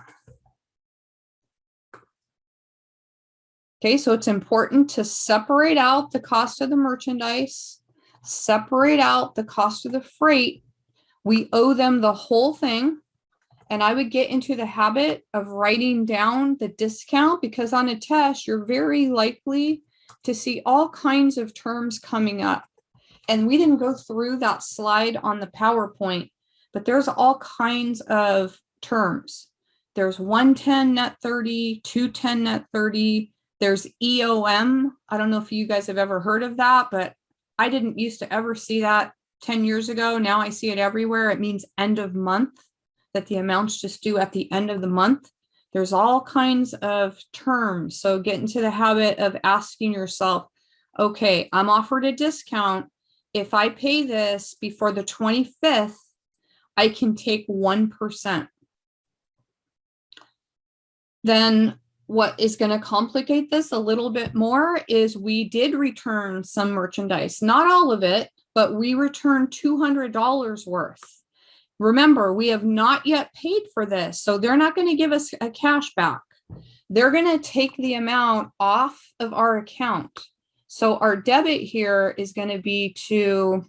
Okay, so it's important to separate out the cost of the merchandise, separate out the cost of the freight. We owe them the whole thing. And I would get into the habit of writing down the discount, because on a test, you're very likely to see all kinds of terms coming up. And we didn't go through that slide on the PowerPoint, but there's all kinds of terms. There's 110 net 30, 210 net 30. There's EOM. I don't know if you guys have ever heard of that, but I didn't used to ever see that 10 years ago. Now I see it everywhere. It means end of month, that the amounts just due at the end of the month. There's all kinds of terms. So get into the habit of asking yourself, okay, I'm offered a discount. If I pay this before the 25th, I can take 1%. Then what is going to complicate this a little bit more is we did return some merchandise, not all of it, but we returned $200 worth. Remember, we have not yet paid for this, so they're not going to give us a cash back. They're going to take the amount off of our account. So our debit here is going to be to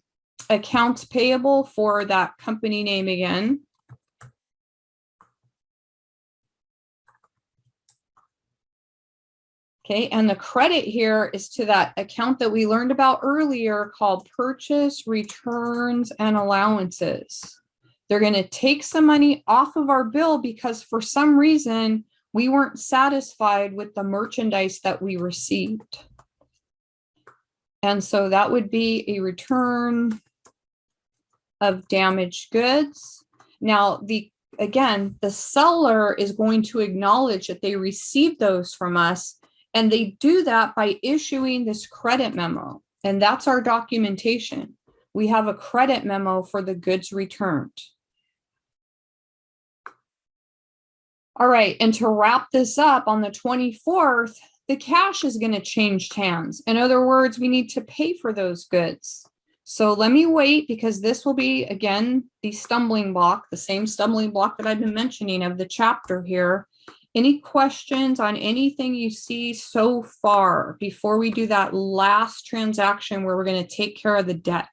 accounts payable for that company name again. Okay, and the credit here is to that account that we learned about earlier called purchase, returns, and allowances. They're going to take some money off of our bill because for some reason we weren't satisfied with the merchandise that we received. And so that would be a return of damaged goods. Now, again, the seller is going to acknowledge that they received those from us, and they do that by issuing this credit memo. And that's our documentation. We have a credit memo for the goods returned. All right, and to wrap this up, on the 24th, the cash is going to change hands. In other words, we need to pay for those goods. So let me wait, because this will be, again, the stumbling block, the same stumbling block that I've been mentioning of the chapter here. Any questions on anything you see so far before we do that last transaction where we're going to take care of the debt?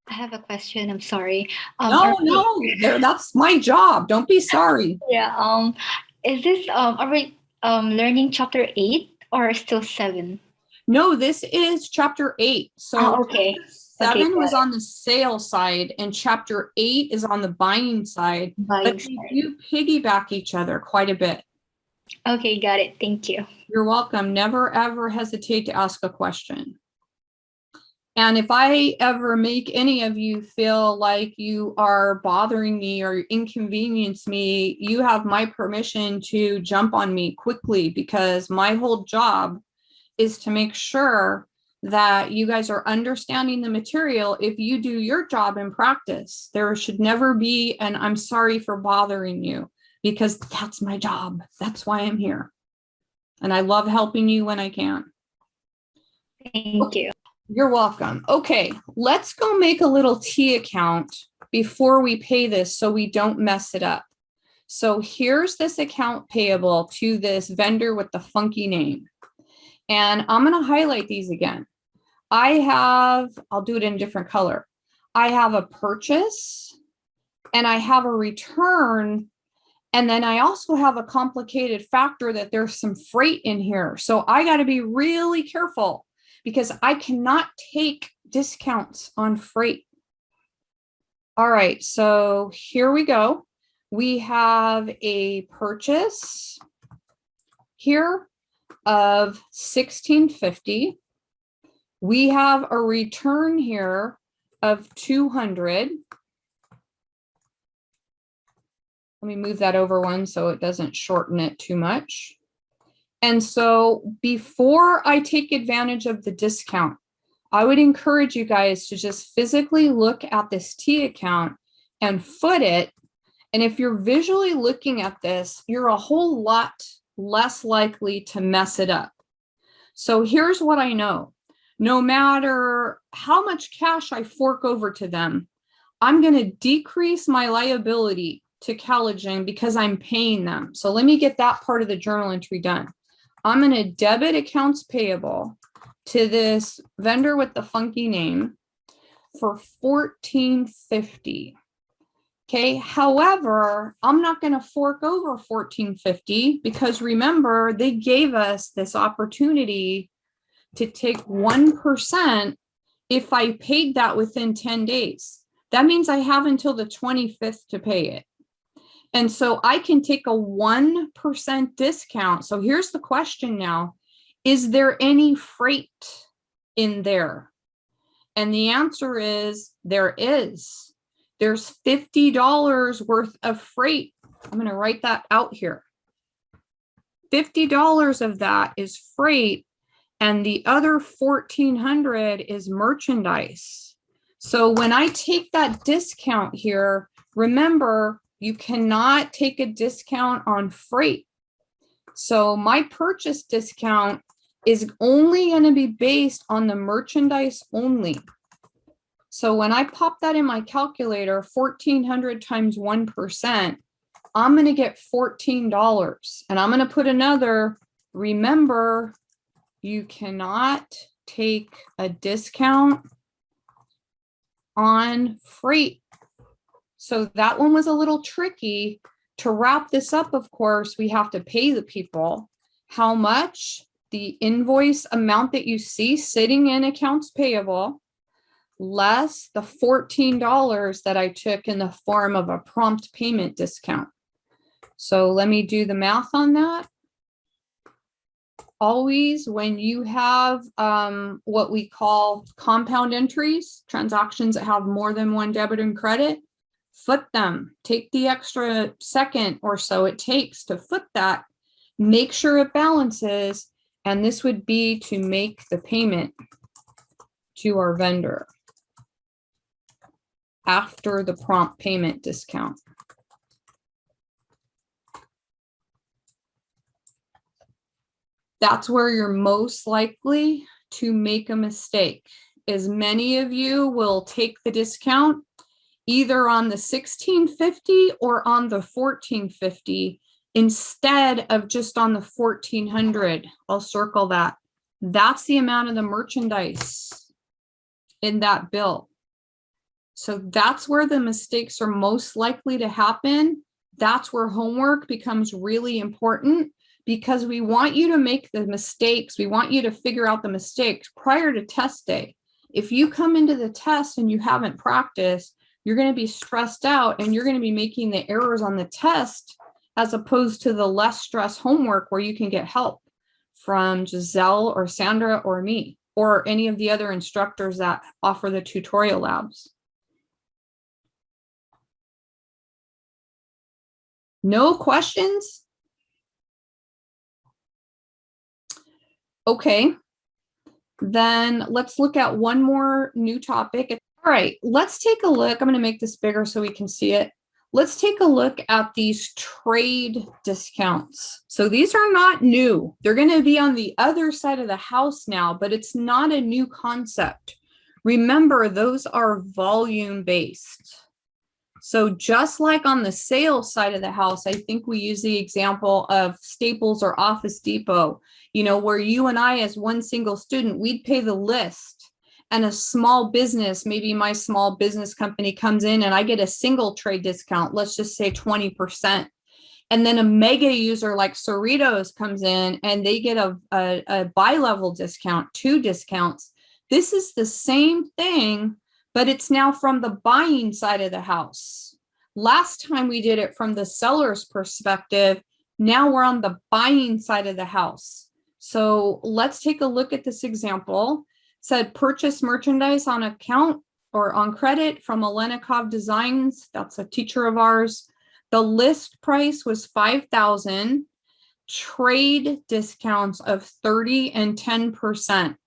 I have a question. I'm sorry. That's my job. Don't be sorry. Yeah. Is this are we learning chapter 8 or still 7? No, this is chapter 8. So okay. 7 was on the sales side, and chapter 8 is on the buying side. But they do piggyback each other quite a bit. Okay, got it. Thank you. You're welcome. Never, ever hesitate to ask a question. And if I ever make any of you feel like you are bothering me or inconvenience me, you have my permission to jump on me quickly, because my whole job is to make sure that you guys are understanding the material if you do your job in practice. There should never be an "I'm sorry for bothering you," because that's my job. That's why I'm here. And I love helping you when I can. Thank you. You're welcome. Okay, let's go make a little T account before we pay this so we don't mess it up. So here's this account payable to this vendor with the funky name. And I'm going to highlight these again. I'll do it in a different color. I have a purchase and I have a return. And then I also have a complicated factor that there's some freight in here. So I got to be really careful because I cannot take discounts on freight. All right, so here we go. We have a purchase here of $16.50. We have a return here of $200. Let me move that over one so it doesn't shorten it too much. And so before I take advantage of the discount, I would encourage you guys to just physically look at this T account and foot it. And if you're visually looking at this, you're a whole lot less likely to mess it up. So here's what I know. No matter how much cash I fork over to them, I'm going to decrease my liability to Caligen because I'm paying them. So let me get that part of the journal entry done. I'm going to debit accounts payable to this vendor with the funky name for $14.50. Okay, however, I'm not going to fork over $14.50 because remember, they gave us this opportunity to take 1% if I paid that within 10 days. That means I have until the 25th to pay it. And so I can take a 1% discount. So here's the question now. Is there any freight in there? And the answer is there is. There's $50 worth of freight. I'm going to write that out here. $50 of that is freight, and the other $1,400 is merchandise. So when I take that discount here, remember, you cannot take a discount on freight. So my purchase discount is only going to be based on the merchandise only. So when I pop that in my calculator, 1,400 times 1%, I'm going to get $14. And I'm going to put another, remember, you cannot take a discount on freight. So that one was a little tricky. To wrap this up, of course, we have to pay the people. How much? The invoice amount that you see sitting in accounts payable, less the $14 that I took in the form of a prompt payment discount. So let me do the math on that. Always, when you have what we call compound entries, transactions that have more than one debit and credit, foot them. Take the extra second or so it takes to foot that. Make sure it balances. And this would be to make the payment to our vendor after the prompt payment discount. That's where you're most likely to make a mistake. As many of you will take the discount either on the $16.50 or on the $14.50 instead of just on the $1,400. I'll circle that. That's the amount of the merchandise in that bill. So that's where the mistakes are most likely to happen. That's where homework becomes really important, because we want you to make the mistakes. We want you to figure out the mistakes prior to test day. If you come into the test and you haven't practiced, you're going to be stressed out and you're going to be making the errors on the test, as opposed to the less stress homework where you can get help from Giselle or Sandra or me or any of the other instructors that offer the tutorial labs. No questions? Okay. Then let's look at one more new topic. All right, let's take a look. I'm going to make this bigger so we can see it. Let's take a look at these trade discounts. So these are not new. They're going to be on the other side of the house now, but it's not a new concept. Remember, those are volume based. So just like on the sales side of the house, I think we use the example of Staples or Office Depot, you know, where you and I as one single student, we'd pay the list. And a small business, maybe my small business company comes in and I get a single trade discount, let's just say 20%. And then a mega user like Cerritos comes in and they get a bi-level discount, 2 discounts. This is the same thing, but it's now from the buying side of the house. Last time we did it from the seller's perspective. Now we're on the buying side of the house. So let's take a look at this example. Said purchase merchandise on account or on credit from Alenikov Designs. That's a teacher of ours. The list price was $5,000. Trade discounts of 30 and 10%.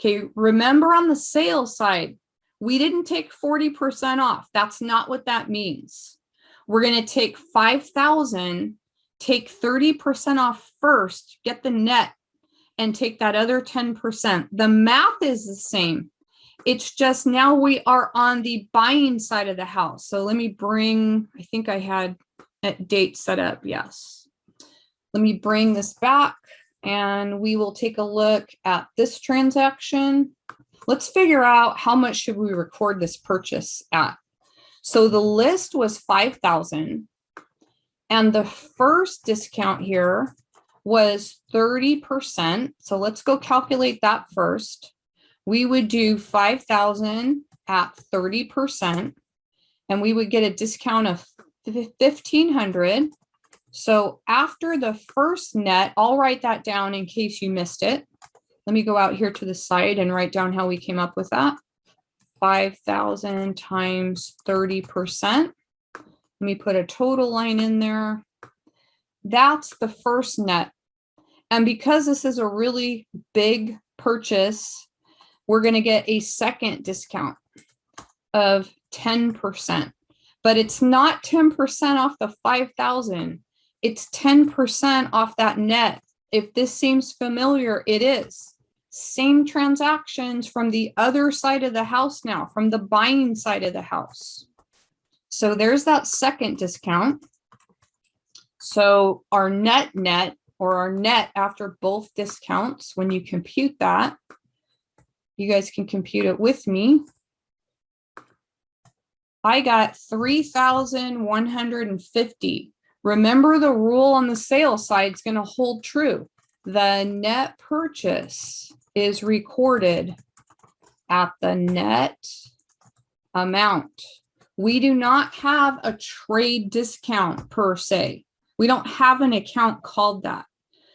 Okay, remember on the sales side, we didn't take 40% off. That's not what that means. We're going to take 5,000, take 30% off first, get the net, and take that other 10%. The math is the same. It's just now we are on the buying side of the house. So let me bring, I think I had a date set up. Yes. Let me bring this back and we will take a look at this transaction. Let's figure out how much should we record this purchase at. So the list was 5,000 and the first discount here was 30%. So let's go calculate that first. We would do 5,000 at 30%, and we would get a discount of 1,500. So after the first net, I'll write that down in case you missed it. Let me go out here to the side and write down how we came up with that. 5,000 times 30%. Let me put a total line in there. That's the first net. And because this is a really big purchase, we're going to get a second discount of 10%. But it's not 10% off the 5,000. It's 10% off that net. If this seems familiar, it is. Same transactions from the other side of the house now, from the buying side of the house. So there's that second discount. So our net or our net after both discounts, when you compute that, you guys can compute it with me. I got 3,150. Remember, the rule on the sales side is going to hold true. The net purchase is recorded at the net amount. We do not have a trade discount per se. We don't have an account called that.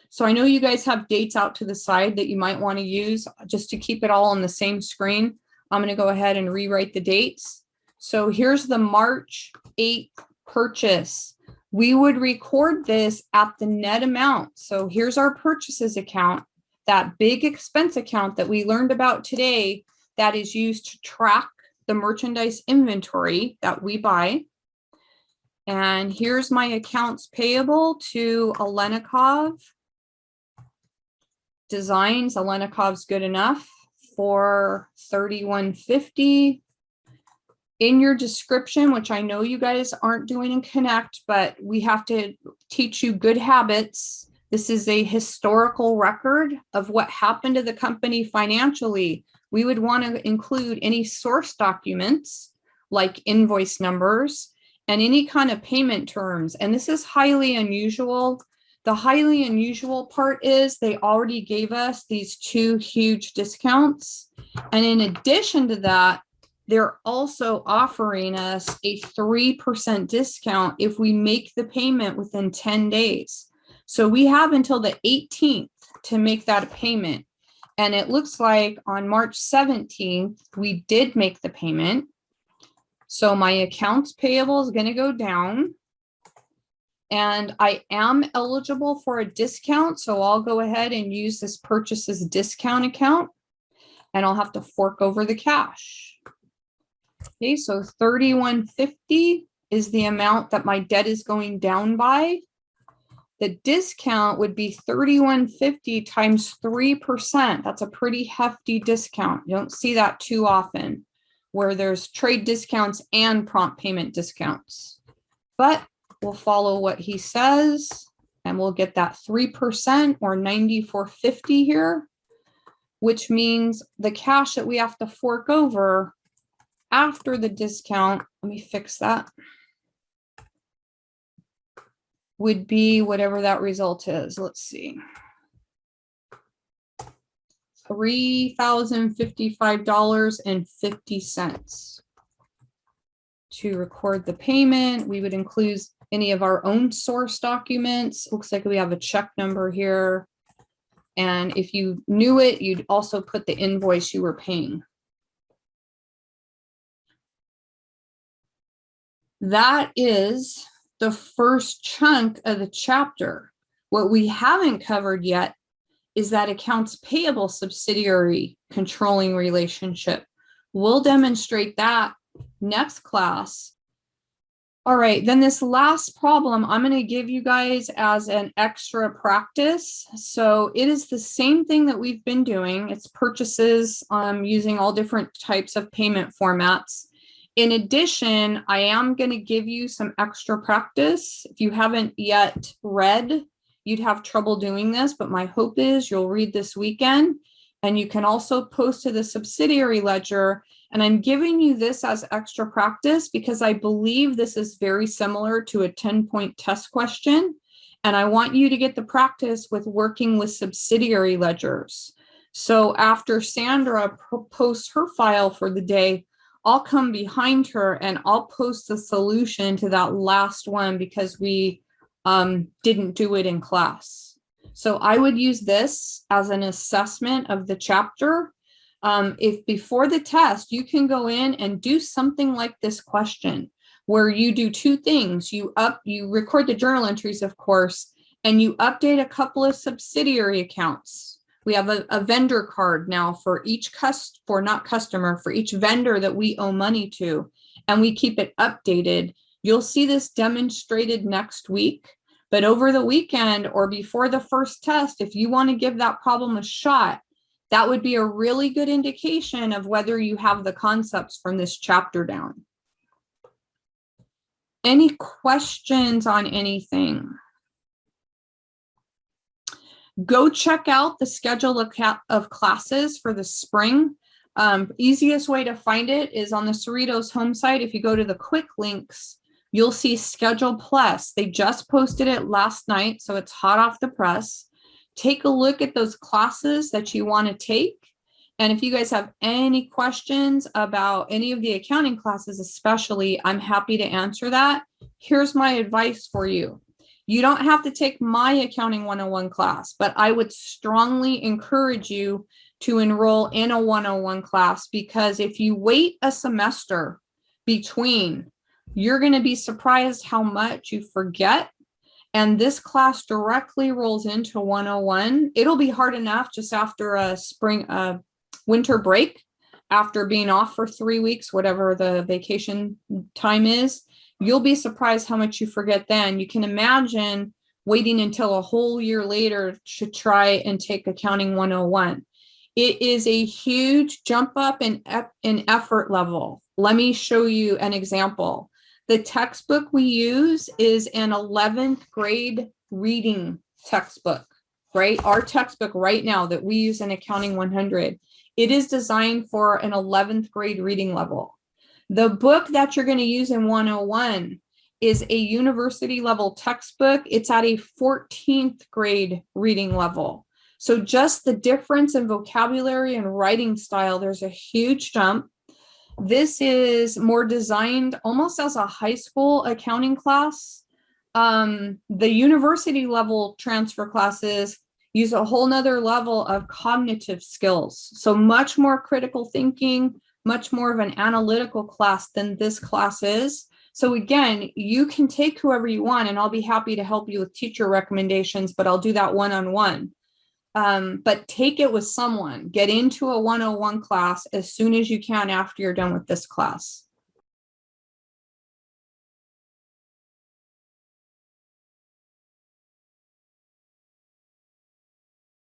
So I know you guys have dates out to the side that you might want to use just to keep it all on the same screen. I'm going to go ahead and rewrite the dates. So here's the March 8th purchase. We would record this at the net amount. So here's our purchases account, that big expense account that we learned about today that is used to track the merchandise inventory that we buy. And here's my accounts payable to Alenikov Designs. Alenikov's good enough for $3,150. In your description, which I know you guys aren't doing in Connect, but we have to teach you good habits. This is a historical record of what happened to the company financially. We would want to include any source documents like invoice numbers and any kind of payment terms. And this is highly unusual. The highly unusual part is they already gave us these 2 huge discounts. And in addition to that, they're also offering us a 3% discount if we make the payment within 10 days. So we have until the 18th to make that payment. And it looks like on March 17th, we did make the payment. So my accounts payable is going to go down. And I am eligible for a discount. So I'll go ahead and use this purchases discount account. and I'll have to fork over the cash. Okay, so 3150 is the amount that my debt is going down by. The discount would be 3150 times 3%. That's a pretty hefty discount. You don't see that too often, where there's trade discounts and prompt payment discounts. But we'll follow what he says, and we'll get that 3% or 9450 here, which means the cash that we have to fork over after the discount, let me fix that, would be whatever that result is. Let's see. $3,055.50. To record the payment, we would include any of our own source documents. Looks like we have a check number here. And if you knew it, you'd also put the invoice you were paying. That is the first chunk of the chapter. What we haven't covered yet is that accounts payable subsidiary controlling relationship. We'll demonstrate that next class. All right, then this last problem I'm going to give you guys as an extra practice. So it is the same thing that we've been doing. It's purchases using all different types of payment formats. In addition, I am going to give you some extra practice. If you haven't yet read, you'd have trouble doing this, but my hope is you'll read this weekend, and you can also post to the subsidiary ledger. And I'm giving you this as extra practice because I believe this is very similar to a 10-point test question. And I want you to get the practice with working with subsidiary ledgers. So after Sandra posts her file for the day, I'll come behind her and I'll post the solution to that last one because we didn't do it in class. So I would use this as an assessment of the chapter. If before the test, you can go in and do something like this question, where you do two things. You record the journal entries, of course, and you update a couple of subsidiary accounts. We have a vendor card now for each for each vendor that we owe money to, and we keep it updated. You'll see this demonstrated next week, but over the weekend or before the first test, if you want to give that problem a shot, that would be a really good indication of whether you have the concepts from this chapter down. Any questions on anything? Go check out the schedule of classes for the spring. Easiest way to find it is on the Cerritos home site. If you go to the quick links, you'll see Schedule Plus. They just posted it last night, so it's hot off the press. Take a look at those classes that you want to take. And if you guys have any questions about any of the accounting classes, especially, I'm happy to answer that. Here's my advice for you. You don't have to take my Accounting 101 class, but I would strongly encourage you to enroll in a 101 class, because if you wait a semester between, you're going to be surprised how much you forget. And this class directly rolls into 101. It'll be hard enough just after a winter break, after being off for 3 weeks, whatever the vacation time is. You'll be surprised how much you forget then. You can imagine waiting until a whole year later to try and take Accounting 101. It is a huge jump up in effort level. Let me show you an example. The textbook we use is an 11th grade reading textbook, right? Our textbook right now that we use in Accounting 100, it is designed for an 11th grade reading level. The book that you're going to use in 101 is a university level textbook. It's at a 14th grade reading level. So just the difference in vocabulary and writing style, there's a huge jump. This is more designed almost as a high school accounting class. The university level transfer classes use a whole nother level of cognitive skills. So much more critical thinking, much more of an analytical class than this class is. So again, you can take whoever you want, and I'll be happy to help you with teacher recommendations, but I'll do that one-on-one. but take it with someone. Get into a 101 class as soon as you can after you're done with this class.